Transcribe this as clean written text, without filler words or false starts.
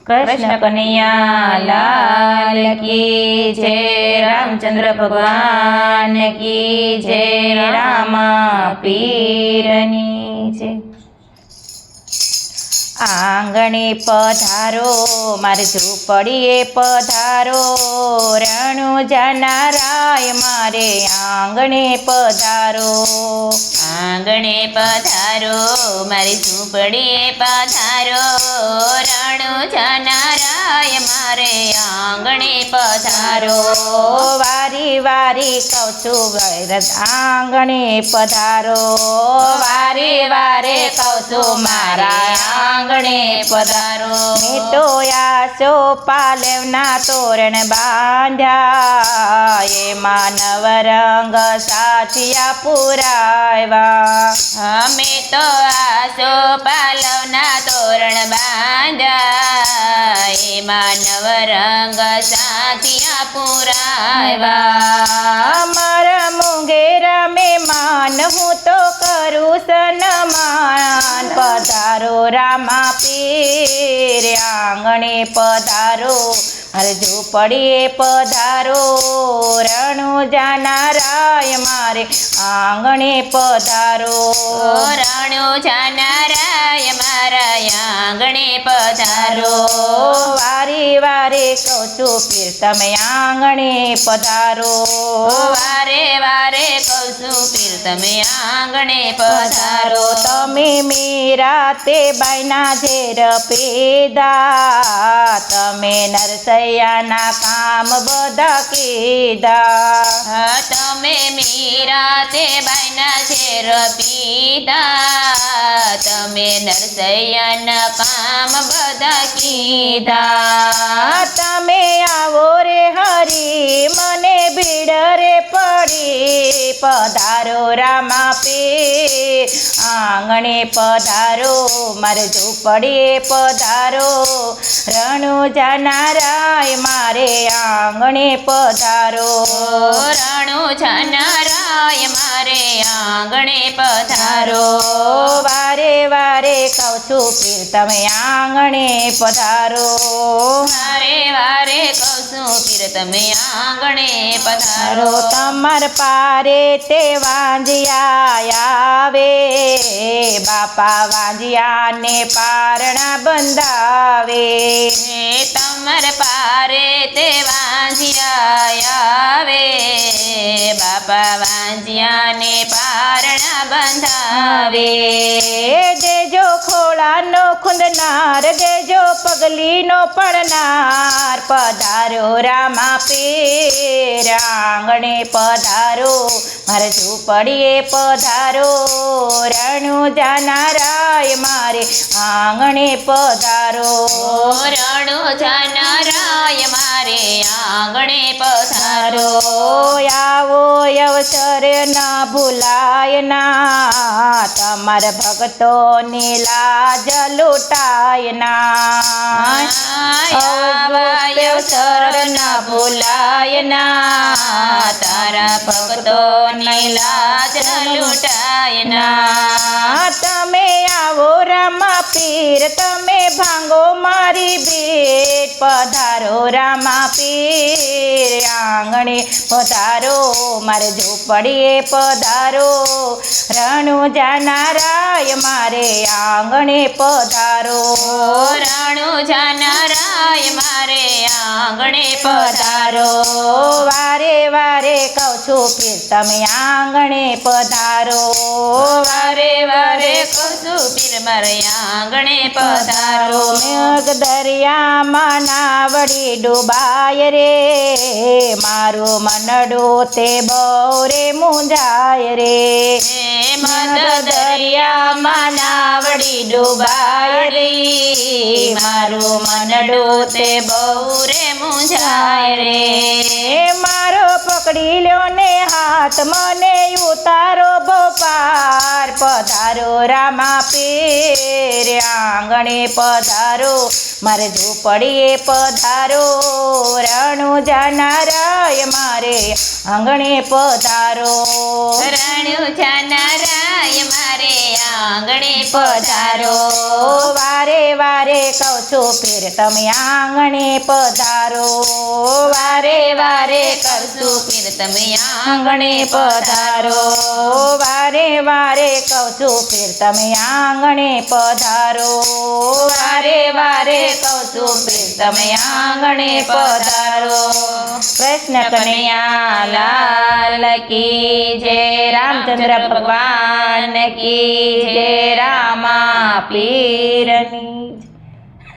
कृष्ण कन्हैया लाल की जय। रामचंद्र भगवान की जय। रामा पीरनी जय। आंगणे पधारो मारे झूपड़ीए पधारो। रણુજાના રાય मारे आंगणे पधारो। आंगणे पधारो मारी झूंपड़ीए पधारो। रણુજાના રાય मारे आंगणे पधारो। वारी वारी कहूं छुं वैरत आंगणे पधारो। वारे वारे कहूं छुं मारा आंगणे पधारो। मीठोया सोपालवना तोरण बांध्या। एमां नवरंग साथिया पुराव्या। અમે તો આસો પાલવના તોરણ બાંધ્યા। એમાં નવરંગ સાથિયા પુરાવ્યા। मारा मुंगेरा में मान हूँ तो करूँ सन्मान। पधारो रामा पीर आंगणे पधारो। मारे झूपड़ीए पधारो। रણુજાના રાય मारे आंगणे पधारो। રણુજાના રાય મારા આંગણે પધારો। वारी वारे कहूं छुं पीर तमे आंगणे पधारो। વારે વારે કહું છું પીર તમે આંગણે પધારો। तमे मीरा ते बायना झेर पीधा। तमे नरसैयाना काम बधा कीधा। તમે મીરા તે બાયના ઝેર પીધા। તમે નરસૈયાના કામ બધા કીધા। तमे आवो रे हरी मने भीड़ रे पड़ी। पधारो रामा पीर आंगणे पधारो। मारे झूपड़ीए पधारो। रણુજાના રાય मारे आंगणे पधारो। રણુજાના રાય મારે આંગણે પધારો। वारे वारे कहूं छुं पीर तमे आंगणे पधारो। વારે વારે કહું છું પીર તમે આંગણે પધારો। तमर पारे ते वांजिया आवे। बापा वांजिया ने पारणा बंधावे। તમર પારે તે વાંજિયા આવે। બાપા વાંજિયાને પારણા બંધાવે। देजो खोळानो खुंदनार देजो पगलीनो पड़नार। पधारो रामा पीर आंगणे पधारो। मारे झूपड़ीए पधारो। रણુજાના રાય मारे आंगणे पधारो। રણુજાના રાય મારે આંગણે પધારો। आवो अवसर न भूलाय ना। तमार भक्तो नी लाज लुटाय ना। આવા અવસર ન ભૂલાય ના। તારા ભક્તોની લાજ લૂંટાય ના। તમે આવો રામા પીર તમે ભાંગો મારી ભેટ। પધારો રામા પીર આંગણે પધારો। મારે ઝૂંપડીએ પધારો। રણુજાના રાય મારે આંગણે પધારો। રણુજાના રાય મારે આંગણે પધારો। વારે વારે કહું છું પીર તમે આંગણે પધારો। વારે વારે કહું છું પીર મારે આંગણે પધારો। મેઘ દરિયામાં નાવડી ડૂબાય રે। મારું મનડું તે બહુ રે મૂંઝાય રે। મદ દરિયામાં નાવડી ડૂબાય રે। મારું મનડું તે બહુ રે મૂંઝાય રે। મારો પકડી લ્યો ને હાથ મને ઉતારો બપાર। પધારો રામા પીર આંગણે પધારો। મારે ઝૂંપડીએ પધારો। રણુજાના રાય મારે આંગણે પધારો। રણુજાના રાય મારે આંગણે પધારો વારે વારે કહું છું પીર તમે આંગણે પધારો વારે વારે કરશું પીર તમે આંગણે પધારો વારે વારે કહું છું પીર તમે આંગણે પધારો વારે વારે કહું છું પીર તમે આંગણે પધારો કૃષ્ણ કનૈયા લાલ કી જય રામચંદ્ર ભગવાન કી જય રામા પીરની